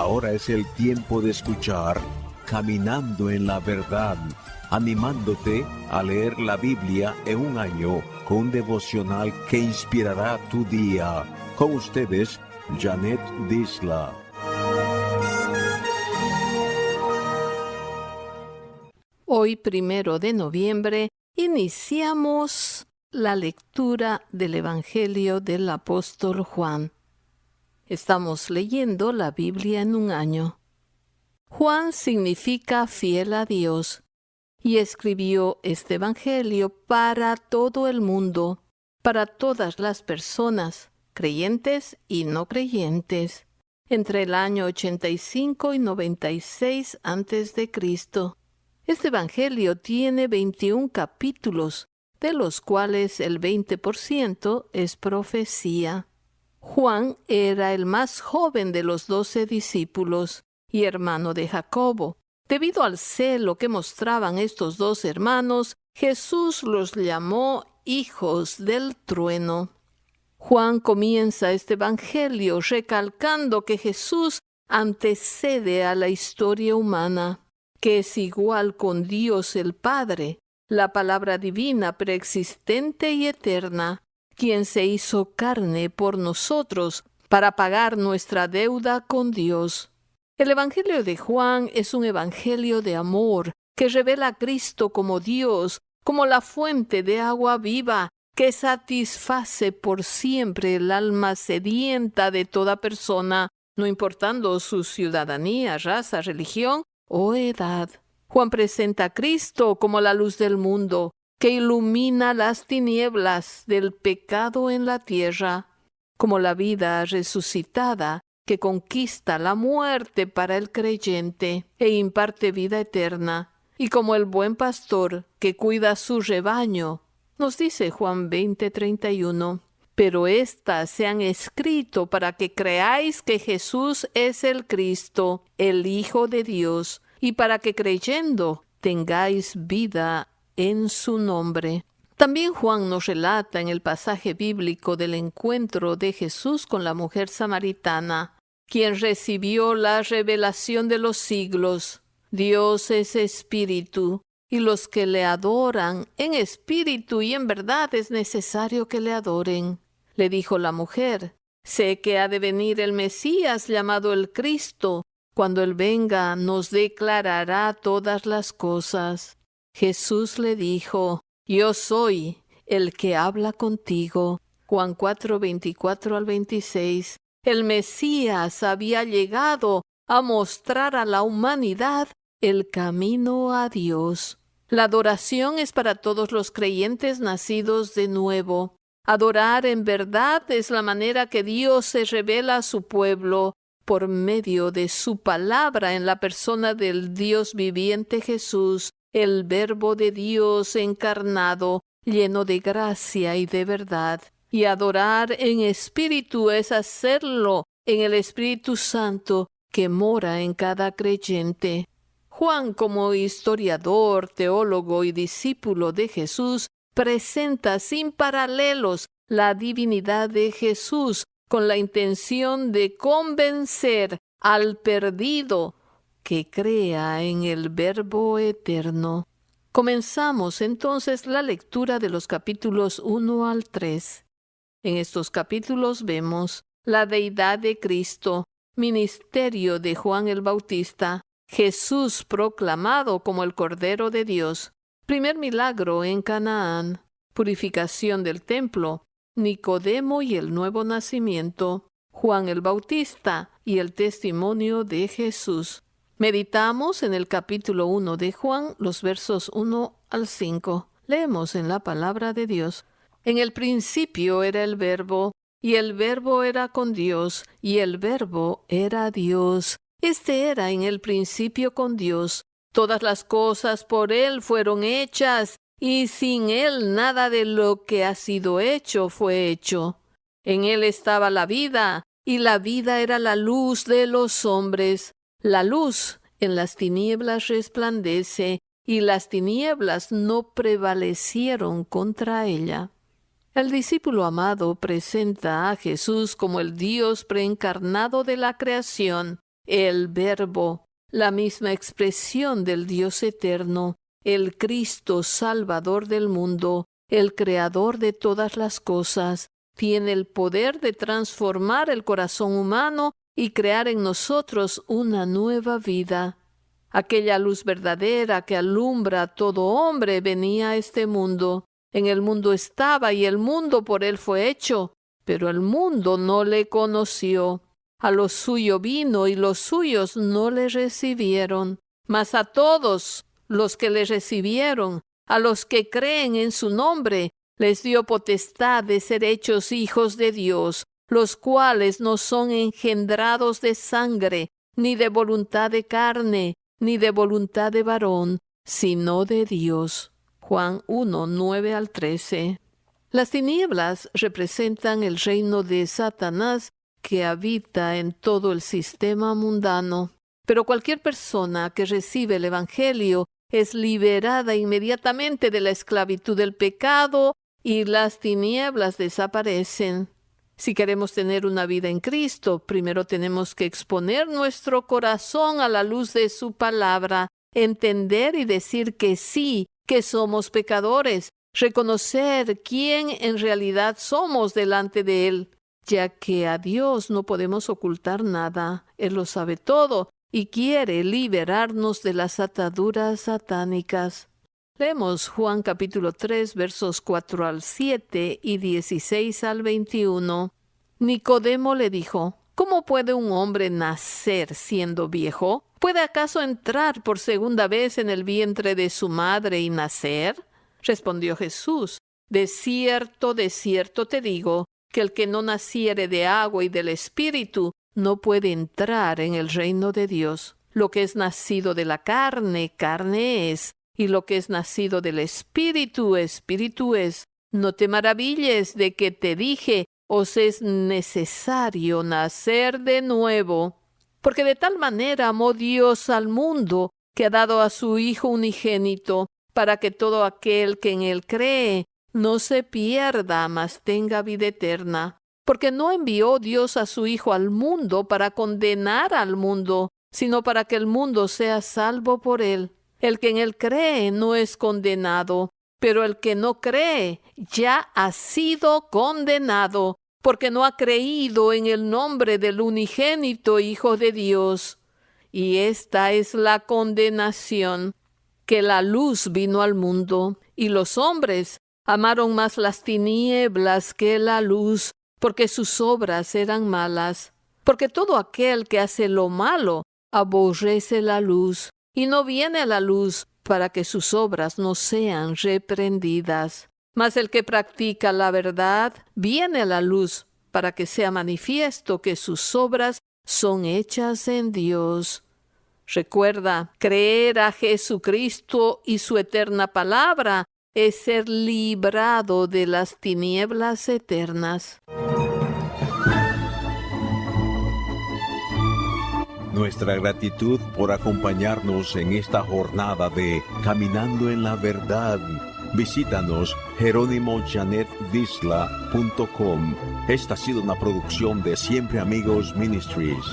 Ahora es el tiempo de escuchar Caminando en la Verdad, animándote a leer la Biblia en un año con un devocional que inspirará tu día. Con ustedes, Janet Disla. Hoy, 1 de noviembre, iniciamos la lectura del Evangelio del apóstol Juan. Estamos leyendo la Biblia en un año. Juan significa fiel a Dios y escribió este Evangelio para todo el mundo, para todas las personas, creyentes y no creyentes, entre el año 85 y 96 a.C. Este Evangelio tiene 21 capítulos, de los cuales el 20% es profecía. Juan era el más joven de los 12 discípulos y hermano de Jacobo. Debido al celo que mostraban estos dos hermanos, Jesús los llamó hijos del trueno. Juan comienza este Evangelio recalcando que Jesús antecede a la historia humana, que es igual con Dios el Padre, la palabra divina preexistente y eterna, quien se hizo carne por nosotros para pagar nuestra deuda con Dios. El Evangelio de Juan es un evangelio de amor que revela a Cristo como Dios, como la fuente de agua viva que satisface por siempre el alma sedienta de toda persona, no importando su ciudadanía, raza, religión o edad. Juan presenta a Cristo como la luz del mundo, que ilumina las tinieblas del pecado en la tierra, como la vida resucitada que conquista la muerte para el creyente e imparte vida eterna, y como el buen pastor que cuida su rebaño. Nos dice Juan 20:31, pero éstas se han escrito para que creáis que Jesús es el Cristo, el Hijo de Dios, y para que creyendo tengáis vida en su nombre. También Juan nos relata en el pasaje bíblico del encuentro de Jesús con la mujer samaritana, quien recibió la revelación de los siglos. Dios es espíritu, y los que le adoran en espíritu y en verdad es necesario que le adoren. Le dijo la mujer, sé que ha de venir el Mesías llamado el Cristo. Cuando Él venga, nos declarará todas las cosas. Jesús le dijo, yo soy el que habla contigo. Juan 4:24-26. El Mesías había llegado a mostrar a la humanidad el camino a Dios. La adoración es para todos los creyentes nacidos de nuevo. Adorar en verdad es la manera que Dios se revela a su pueblo por medio de su palabra en la persona del Dios viviente Jesús, el Verbo de Dios encarnado, lleno de gracia y de verdad. Y adorar en espíritu es hacerlo en el Espíritu Santo que mora en cada creyente. Juan, como historiador, teólogo y discípulo de Jesús, presenta sin paralelos la divinidad de Jesús con la intención de convencer al perdido que crea en el Verbo eterno. Comenzamos entonces la lectura de los capítulos 1 al 3. En estos capítulos vemos la deidad de Cristo, ministerio de Juan el Bautista, Jesús proclamado como el Cordero de Dios, primer milagro en Canaán, purificación del templo, Nicodemo y el nuevo nacimiento, Juan el Bautista y el testimonio de Jesús. Meditamos en el capítulo 1 de Juan, los versos 1 al 5. Leemos en la palabra de Dios. En el principio era el Verbo, y el Verbo era con Dios, y el Verbo era Dios. Este era en el principio con Dios. Todas las cosas por Él fueron hechas, y sin Él nada de lo que ha sido hecho fue hecho. En Él estaba la vida, y la vida era la luz de los hombres. La luz en las tinieblas resplandece, y las tinieblas no prevalecieron contra ella. El discípulo amado presenta a Jesús como el Dios preencarnado de la creación, el Verbo, la misma expresión del Dios eterno, el Cristo Salvador del mundo, el Creador de todas las cosas, tiene el poder de transformar el corazón humano y crear en nosotros una nueva vida. Aquella luz verdadera que alumbra a todo hombre venía a este mundo. En el mundo estaba y el mundo por él fue hecho, pero el mundo no le conoció. A lo suyo vino y los suyos no le recibieron. Mas a todos los que le recibieron, a los que creen en su nombre, les dio potestad de ser hechos hijos de Dios, los cuales no son engendrados de sangre, ni de voluntad de carne, ni de voluntad de varón, sino de Dios. Juan 1, 9 al 13. Las tinieblas representan el reino de Satanás que habita en todo el sistema mundano. Pero cualquier persona que recibe el Evangelio es liberada inmediatamente de la esclavitud del pecado y las tinieblas desaparecen. Si queremos tener una vida en Cristo, primero tenemos que exponer nuestro corazón a la luz de su palabra, entender y decir que sí, que somos pecadores, reconocer quién en realidad somos delante de Él, ya que a Dios no podemos ocultar nada. Él lo sabe todo y quiere liberarnos de las ataduras satánicas. Leemos Juan capítulo 3, versos 4 al 7 y 16 al 21. Nicodemo le dijo: ¿Cómo puede un hombre nacer siendo viejo? ¿Puede acaso entrar por segunda vez en el vientre de su madre y nacer? Respondió Jesús: de cierto te digo, que el que no naciere de agua y del Espíritu no puede entrar en el reino de Dios. Lo que es nacido de la carne, carne es, y lo que es nacido del Espíritu, Espíritu es. No te maravilles de que te dije, os es necesario nacer de nuevo. Porque de tal manera amó Dios al mundo, que ha dado a su Hijo unigénito, para que todo aquel que en él cree no se pierda, mas tenga vida eterna. Porque no envió Dios a su Hijo al mundo para condenar al mundo, sino para que el mundo sea salvo por él. El que en él cree no es condenado, pero el que no cree ya ha sido condenado, porque no ha creído en el nombre del unigénito Hijo de Dios. Y esta es la condenación, que la luz vino al mundo, y los hombres amaron más las tinieblas que la luz, porque sus obras eran malas. Porque todo aquel que hace lo malo aborrece la luz, y no viene a la luz para que sus obras no sean reprendidas. Mas el que practica la verdad viene a la luz para que sea manifiesto que sus obras son hechas en Dios. Recuerda, creer a Jesucristo y su eterna palabra es ser librado de las tinieblas eternas. Nuestra gratitud por acompañarnos en esta jornada de Caminando en la Verdad. Visítanos jeronimojanetvisla.com. Esta ha sido una producción de Siempre Amigos Ministries.